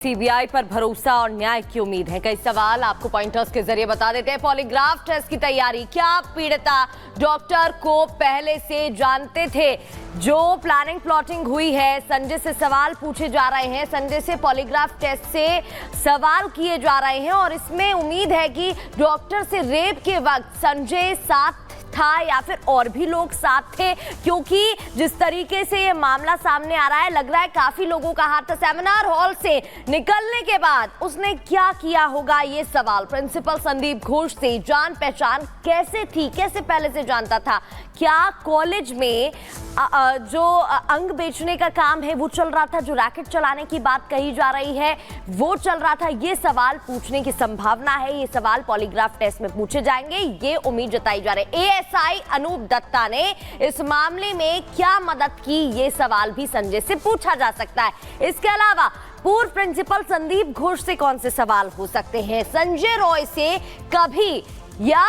CBI पर भरोसा और न्याय की उम्मीद है। कई सवाल आपको पॉइंटर्स के जरिए बता देते हैं। पॉलीग्राफ टेस्ट की तैयारी, क्या पीड़िता डॉक्टर को पहले से जानते थे? जो प्लानिंग प्लॉटिंग हुई है, संजय से सवाल पूछे जा रहे हैं, संजय से पॉलीग्राफ टेस्ट से सवाल किए जा रहे हैं और इसमें उम्मीद है कि डॉक्टर से रेप के वक्त संजय साथ था या फिर और भी लोग साथ थे, क्योंकि जिस तरीके से ये मामला सामने आ रहा है, लग रहा है काफी लोगों का हाथ था। सेमिनार हॉल से निकलने के बाद उसने क्या किया होगा, ये सवाल। प्रिंसिपल संदीप घोष से जान पहचान कैसे थी, कैसे पहले से जानता था? क्या कॉलेज में जो अंग बेचने का काम है वो चल रहा था? जो रैकेट चलाने की बात कही जा रही है वो चल रहा था? ये सवाल पूछने की संभावना है। ये सवाल पॉलीग्राफ टेस्ट में पूछे जाएंगे, ये उम्मीद जताई जा रही है। एएसआई अनूप दत्ता ने इस मामले में क्या मदद की, ये सवाल भी संजय से पूछा जा सकता है। इसके अलावा पूर्व प्रिंसिपल संदीप घोष से कौन से सवाल हो सकते हैं? संजय रॉय से कभी या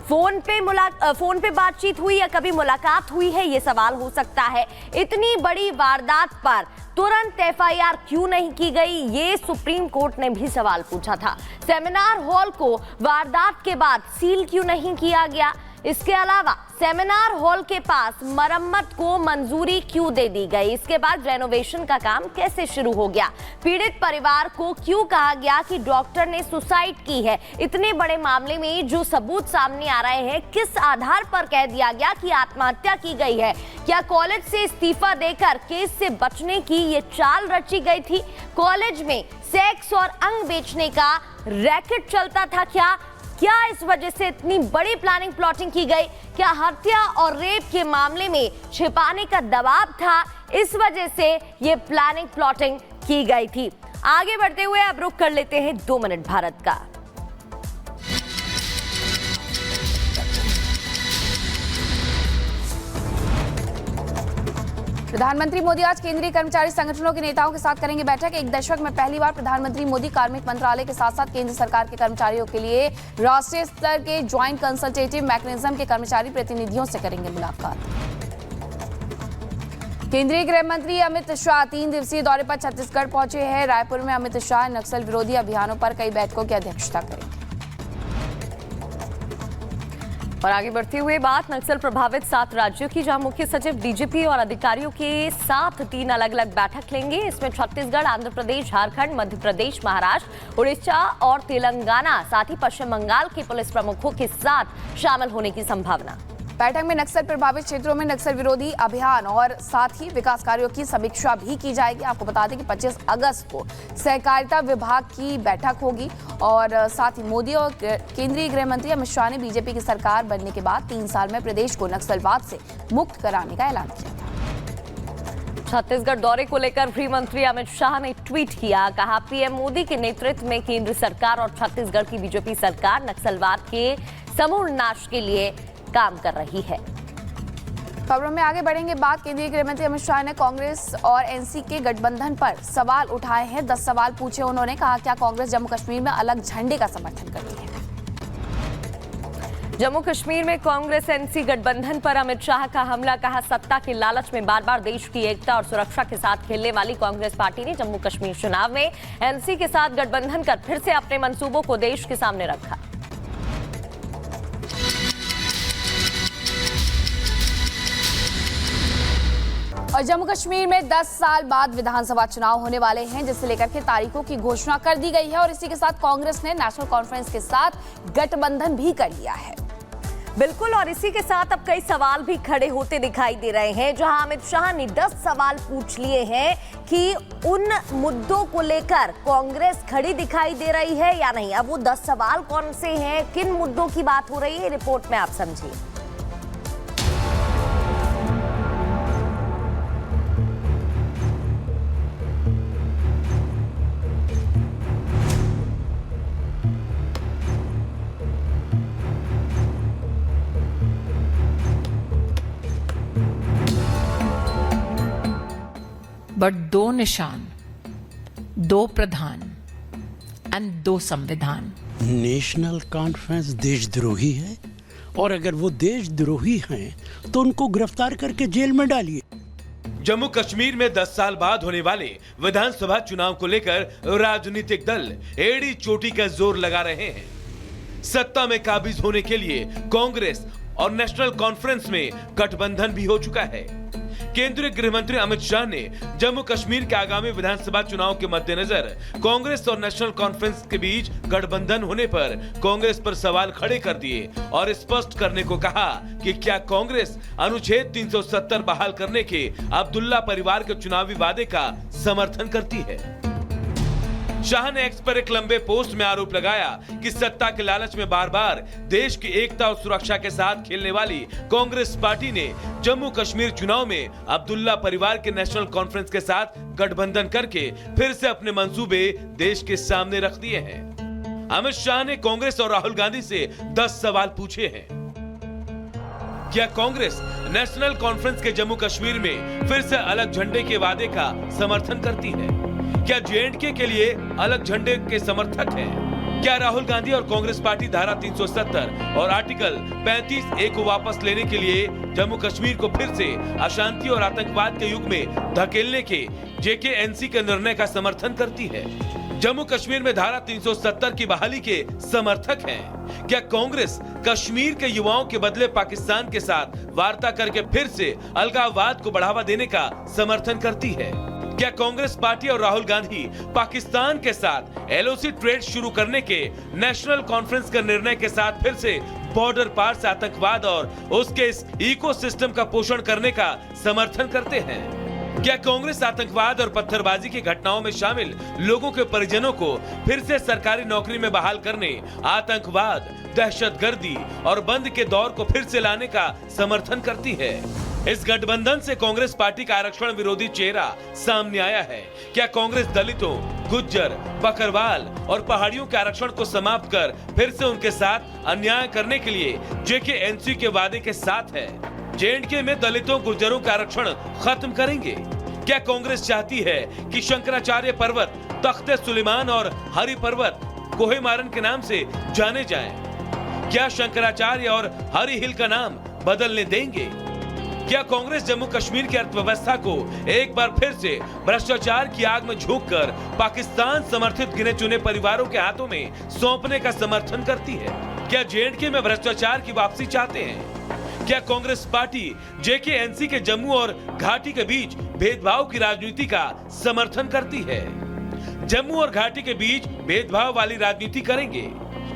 फोन पे बातचीत हुई या कभी मुलाकात हुई है, ये सवाल हो सकता है। इतनी बड़ी वारदात पर तुरंत एफआईआर क्यों नहीं की गई, ये सुप्रीम कोर्ट ने भी सवाल पूछा था। सेमिनार हॉल को वारदात के बाद सील क्यों नहीं किया गया? इसके अलावा सेमिनार हॉल के पास मरम्मत को मंजूरी क्यों दे दी गई? इसके बाद रेनोवेशन का काम कैसे शुरू हो गया? पीड़ित परिवार को क्यों कहा गया कि डॉक्टर ने सुसाइड की है? इतने बड़े मामले में जो सबूत सामने आ रहे हैं, किस आधार पर कह दिया गया कि आत्महत्या की गई है? क्या कॉलेज से इस्तीफा देकर केस से बचने की ये चाल रची गई थी? कॉलेज में सेक्स और अंग बेचने का रैकेट चलता था क्या इस वजह से इतनी बड़ी प्लानिंग प्लॉटिंग की गई? क्या हत्या और रेप के मामले में छिपाने का दबाव था, इस वजह से ये प्लानिंग प्लॉटिंग की गई थी? आगे बढ़ते हुए अब रुक कर लेते हैं 2 मिनट भारत का। प्रधानमंत्री मोदी आज केंद्रीय कर्मचारी संगठनों के नेताओं के साथ करेंगे बैठक। एक दशक में पहली बार प्रधानमंत्री मोदी कार्मिक मंत्रालय के साथ साथ केंद्र सरकार के कर्मचारियों के लिए राष्ट्रीय स्तर के ज्वाइंट कंसल्टेटिव मैकेनिज्म के कर्मचारी प्रतिनिधियों से करेंगे मुलाकात। केंद्रीय गृह मंत्री अमित शाह 3 दिवसीय दौरे पर छत्तीसगढ़ पहुंचे हैं। रायपुर में अमित शाह नक्सल विरोधी अभियानों पर कई बैठकों की अध्यक्षता करेंगे। और आगे बढ़ते हुए बात नक्सल प्रभावित 7 राज्यों की, जहां मुख्य सचिव, डीजीपी और अधिकारियों के साथ 3 अलग अलग बैठक लेंगे। इसमें छत्तीसगढ़, आंध्र प्रदेश, झारखंड, मध्य प्रदेश, महाराष्ट्र, उड़ीसा और तेलंगाना, साथ ही पश्चिम बंगाल के पुलिस प्रमुखों के साथ शामिल होने की संभावना। बैठक में नक्सल प्रभावित क्षेत्रों में नक्सल विरोधी अभियान और साथ ही विकास कार्यों की समीक्षा भी की जाएगी। आपको बता दें कि 25 अगस्त को सहकारिता विभाग की बैठक होगी और साथ ही मोदी और केंद्रीय गृह मंत्री अमित शाह ने बीजेपी की सरकार बनने के बाद 3 साल में प्रदेश को नक्सलवाद से मुक्त कराने का ऐलान किया था। छत्तीसगढ़ दौरे को लेकर गृह मंत्री अमित शाह ने ट्वीट किया, कहा पीएम मोदी के नेतृत्व में केंद्र सरकार और छत्तीसगढ़ की बीजेपी सरकार नक्सलवाद के समूल नाश के लिए काम कर रही है। खबरों में आगे बढ़ेंगे बात। केंद्रीय गृह मंत्री अमित शाह ने कांग्रेस और एनसी के गठबंधन पर सवाल उठाए हैं। 10 सवाल पूछे उन्होंने। कहा, क्या कांग्रेस जम्मू कश्मीर में अलग झंडे का समर्थन करती है? जम्मू कश्मीर में कांग्रेस एनसी गठबंधन पर अमित शाह का हमला। कहा, सत्ता के लालच में बार बार देश की एकता और सुरक्षा के साथ खेलने वाली कांग्रेस पार्टी ने जम्मू कश्मीर चुनाव में एनसी के साथ गठबंधन कर फिर से अपने मंसूबों को देश के सामने रखा। और जम्मू कश्मीर में 10 साल बाद विधानसभा चुनाव होने वाले हैं, जिसे लेकर के तारीखों की घोषणा कर दी गई है और इसी के साथ कांग्रेस ने नेशनल कॉन्फ्रेंस के साथ गठबंधन भी कर लिया है। बिल्कुल, और इसी के साथ अब कई सवाल भी खड़े होते दिखाई दे रहे हैं, जहां अमित शाह ने 10 सवाल पूछ लिए हैं कि उन मुद्दों को लेकर कांग्रेस खड़ी दिखाई दे रही है या नहीं। अब वो 10 सवाल कौन से हैं, किन मुद्दों की बात हो रही है, रिपोर्ट में आप समझिए। बट 2 निशान, 2 प्रधान एंड 2 संविधान। नेशनल कॉन्फ्रेंस देशद्रोही है और अगर वो देशद्रोही हैं तो उनको गिरफ्तार करके जेल में डालिए। जम्मू कश्मीर में 10 साल बाद होने वाले विधानसभा चुनाव को लेकर राजनीतिक दल एड़ी चोटी का जोर लगा रहे हैं। सत्ता में काबिज होने के लिए कांग्रेस और नेशनल कॉन्फ्रेंस में गठबंधन भी हो चुका है। केंद्रीय गृह मंत्री अमित शाह ने जम्मू कश्मीर के आगामी विधानसभा चुनाव के मद्देनजर कांग्रेस और नेशनल कॉन्फ्रेंस के बीच गठबंधन होने पर कांग्रेस पर सवाल खड़े कर दिए और स्पष्ट करने को कहा कि क्या कांग्रेस अनुच्छेद 370 बहाल करने के अब्दुल्ला परिवार के चुनावी वादे का समर्थन करती है। शाह ने एक्स पर एक लंबे पोस्ट में आरोप लगाया कि सत्ता के लालच में बार बार देश की एकता और सुरक्षा के साथ खेलने वाली कांग्रेस पार्टी ने जम्मू कश्मीर चुनाव में अब्दुल्ला परिवार के नेशनल कॉन्फ्रेंस के साथ गठबंधन करके फिर से अपने मंसूबे देश के सामने रख दिए हैं। अमित शाह ने कांग्रेस और राहुल गांधी से 10 सवाल पूछे हैं। क्या कांग्रेस नेशनल कॉन्फ्रेंस के जम्मू कश्मीर में फिर से अलग झंडे के वादे का समर्थन करती है? क्या J&K के लिए अलग झंडे के समर्थक हैं? क्या राहुल गांधी और कांग्रेस पार्टी धारा 370 और आर्टिकल 35A को वापस लेने के लिए जम्मू कश्मीर को फिर से अशांति और आतंकवाद के युग में धकेलने के JKNC के निर्णय का समर्थन करती है? जम्मू कश्मीर में धारा 370 की बहाली के समर्थक हैं? क्या कांग्रेस कश्मीर के युवाओं के बदले पाकिस्तान के साथ वार्ता करके फिर से अलगाववाद को बढ़ावा देने का समर्थन करती है? क्या कांग्रेस पार्टी और राहुल गांधी पाकिस्तान के साथ LOC ट्रेड शुरू करने के नेशनल कॉन्फ्रेंस के निर्णय के साथ फिर से बॉर्डर पार से आतंकवाद और उसके इस इकोसिस्टम का पोषण करने का समर्थन करते हैं? क्या कांग्रेस आतंकवाद और पत्थरबाजी की घटनाओं में शामिल लोगों के परिजनों को फिर से सरकारी नौकरी में बहाल करने, आतंकवाद, दहशतगर्दी और बंद के दौर को फिर से लाने का समर्थन करती है? इस गठबंधन से कांग्रेस पार्टी का आरक्षण विरोधी चेहरा सामने आया है। क्या कांग्रेस दलितों, गुज्जर, बकरवाल और पहाड़ियों के आरक्षण को समाप्त कर फिर से उनके साथ अन्याय करने के लिए JKNC के वादे के साथ है? J&K में दलितों, गुर्जरों का आरक्षण खत्म करेंगे? क्या कांग्रेस चाहती है कि शंकराचार्य पर्वत, तख्ते सुलेमान और हरि पर्वत कोहेमारन के नाम से जाने जाएं? क्या शंकराचार्य और हरि हिल का नाम बदलने देंगे? क्या कांग्रेस जम्मू कश्मीर की अर्थव्यवस्था को एक बार फिर से भ्रष्टाचार की आग में झोंककर पाकिस्तान समर्थित गिने चुने परिवारों के हाथों में सौंपने का समर्थन करती है? क्या J&K में भ्रष्टाचार की वापसी चाहते हैं? क्या कांग्रेस पार्टी JKNC के जम्मू और घाटी के बीच भेदभाव की राजनीति का समर्थन करती है? जम्मू और घाटी के बीच भेदभाव वाली राजनीति करेंगे?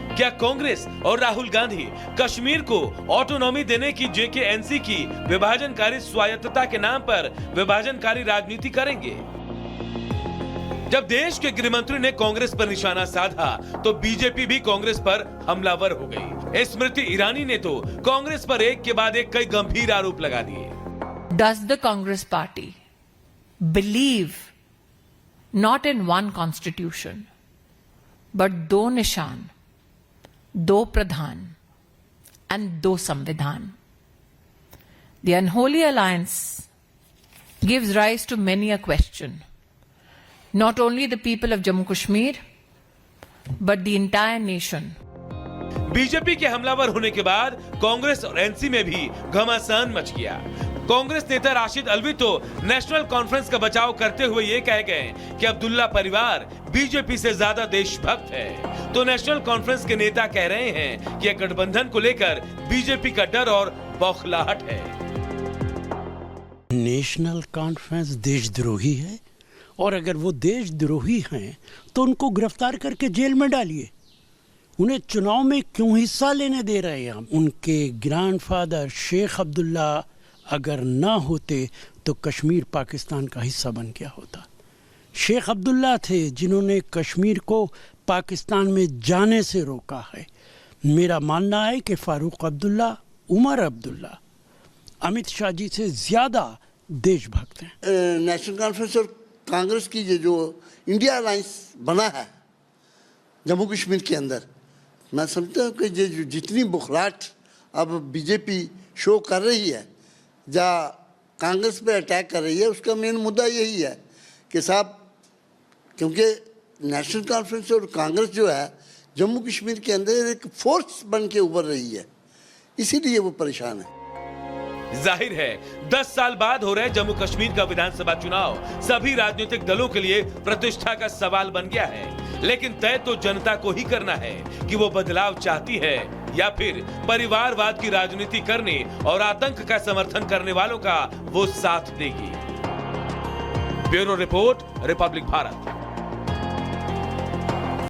क्या कांग्रेस और राहुल गांधी कश्मीर को ऑटोनॉमी देने की JKNC की विभाजनकारी स्वायत्तता के नाम पर विभाजनकारी राजनीति करेंगे? जब देश के गृह मंत्री ने कांग्रेस पर निशाना साधा तो बीजेपी भी कांग्रेस पर हमलावर हो गई। स्मृति ईरानी ने तो कांग्रेस पर एक के बाद एक कई गंभीर आरोप लगा दिए। Does the Congress party believe not in one constitution, but दो निशान, दो प्रधान and दो संविधान? The unholy alliance gives rise to many a question. Not only the people of Jammu Kashmir, but the entire nation. BJP के हमलावर होने के बाद कांग्रेस और एनसी में भी घमासान मच गया। कांग्रेस नेता राशिद अल्वी तो नेशनल कॉन्फ्रेंस का बचाव करते हुए ये कह गए कि अब्दुल्ला परिवार बीजेपी से ज्यादा देशभक्त है, तो नेशनल कॉन्फ्रेंस के नेता कह रहे हैं कि गठबंधन को लेकर बीजेपी का डर और बौखलाहट है। नेशनल कॉन्फ्रेंस देशद्रोही है और अगर वो देशद्रोही हैं तो उनको गिरफ्तार करके जेल में डालिए। उन्हें चुनाव में क्यों हिस्सा लेने दे रहे हैं हम? उनके ग्रैंडफादर शेख अब्दुल्ला अगर ना होते तो कश्मीर पाकिस्तान का हिस्सा बन गया होता। शेख अब्दुल्ला थे जिन्होंने कश्मीर को पाकिस्तान में जाने से रोका है। मेरा मानना है कि फारूक अब्दुल्ला, उमर अब्दुल्ला अमित शाह जी से ज़्यादा देशभक्त हैं। नेशनल कॉन्फ्रेंस और कांग्रेस की ये जो इंडिया अलायंस बना है जम्मू कश्मीर के अंदर, मैं समझता हूँ कि ये जितनी बुखलाहट अब बीजेपी शो कर रही है या कांग्रेस पे अटैक कर रही है, उसका मेन मुद्दा यही है कि साहब, क्योंकि नेशनल कॉन्फ्रेंस और कांग्रेस जो है जम्मू कश्मीर के अंदर एक फोर्स बन के उभर रही है, इसीलिए वो परेशान है। जाहिर है 10 साल बाद हो रहे जम्मू कश्मीर का विधानसभा चुनाव सभी राजनीतिक दलों के लिए प्रतिष्ठा का सवाल बन गया है, लेकिन तय तो जनता को ही करना है कि वो बदलाव चाहती है या फिर परिवारवाद की राजनीति करने और आतंक का समर्थन करने वालों का वो साथ देगी। Bureau report, Republic Bharat.